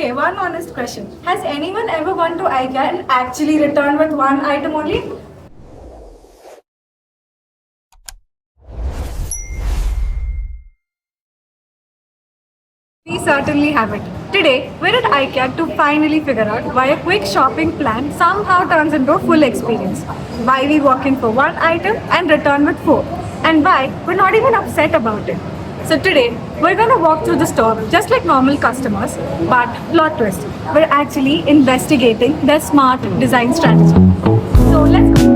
Okay, one honest question. Has anyone ever gone to IKEA and actually returned with one item only? We certainly haven't. Today, we're at IKEA to finally figure out why a quick shopping plan somehow turns into a full experience. Why we walk in for one item and return with four. And why we're not even upset about it. So today, we're gonna walk through the store just like normal customers, but plot twist, we're actually investigating their smart design strategy. So let's go.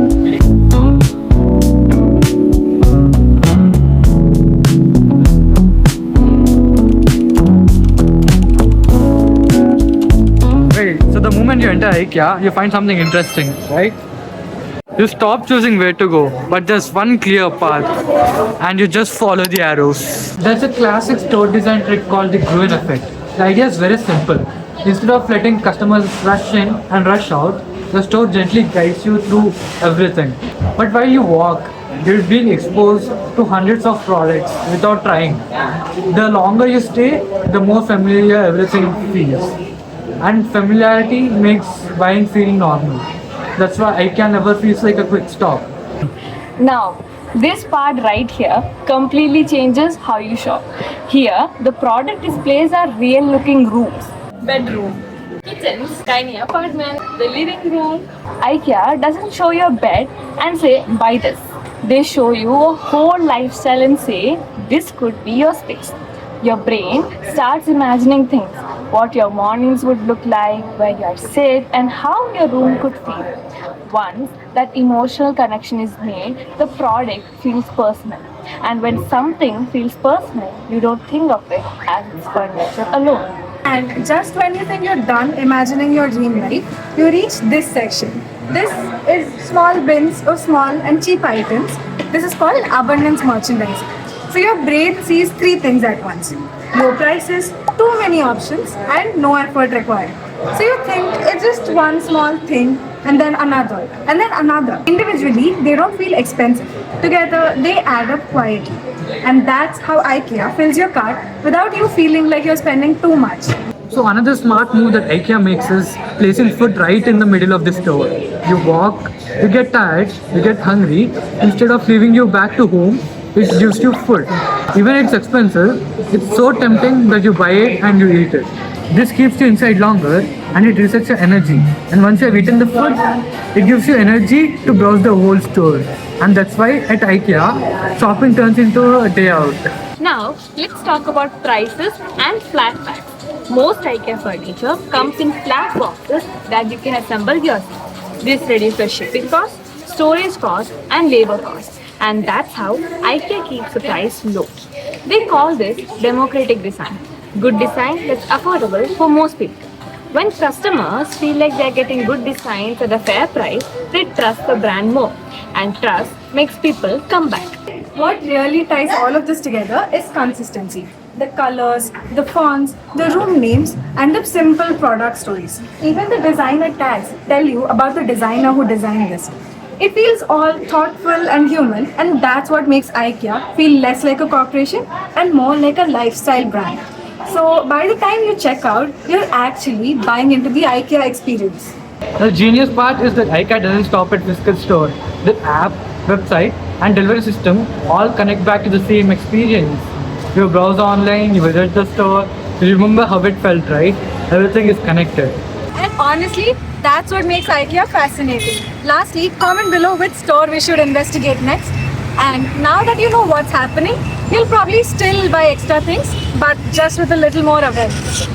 Wait, so the moment you enter IKEA, you find something interesting, right? You stop choosing where to go, but there's one clear path, and you just follow the arrows. There's a classic store design trick called the Gruen effect. The idea is very simple. Instead of letting customers rush in and rush out, the store gently guides you through everything. But while you walk, you're being exposed to hundreds of products without trying. The longer you stay, the more familiar everything feels. And familiarity makes buying feel normal. That's why IKEA never feels like a quick stop. Now, this part right here completely changes how you shop. Here, the product displays are real looking rooms, bedroom, kitchens, tiny apartment, the living room. IKEA doesn't show you a bed and say, buy this. They show you a whole lifestyle and say, this could be your space. Your brain starts imagining things, what your mornings would look like, where you sit, and how your room could feel. Once that emotional connection is made, the product feels personal. And when something feels personal, you don't think of it as its furniture alone. And just when you think you're done imagining your dream life, you reach this section. This is small bins of small and cheap items. This is called abundance merchandising. So your brain sees three things at once. Low prices, too many options, and no effort required. So you think it's just one small thing, and then another, and then another. Individually, they don't feel expensive. Together, they add up quietly. And that's how IKEA fills your cart without you feeling like you're spending too much. So another smart move that IKEA makes is placing food right in the middle of the store. You walk, you get tired, you get hungry. Instead of leaving you back to home, it gives you food. Even it's expensive, it's so tempting that you buy it and you eat it. This keeps you inside longer and it resets your energy. And once you have eaten the food, it gives you energy to browse the whole store. And that's why at IKEA, shopping turns into a day out. Now, let's talk about prices and flat packs. Most IKEA furniture comes in flat boxes that you can assemble yourself. This reduces shipping costs, storage costs, and labor costs. And that's how IKEA keeps the price low. They call this democratic design. Good design that's affordable for most people. When customers feel like they're getting good designs at a fair price, they trust the brand more. And trust makes people come back. What really ties all of this together is consistency. The colors, the fonts, the room names, and the simple product stories. Even the designer tags tell you about the designer who designed this. It feels all thoughtful and human, and that's what makes IKEA feel less like a corporation and more like a lifestyle brand. So by the time you check out, you're actually buying into the IKEA experience. The genius part is that IKEA doesn't stop at physical store. The app, website, and delivery system all connect back to the same experience. You browse online, you visit the store, you remember how it felt, right? Everything is connected. And honestly, that's what makes IKEA fascinating. Lastly, comment below which store we should investigate next. And now that you know what's happening, you'll probably still buy extra things, but just with a little more awareness.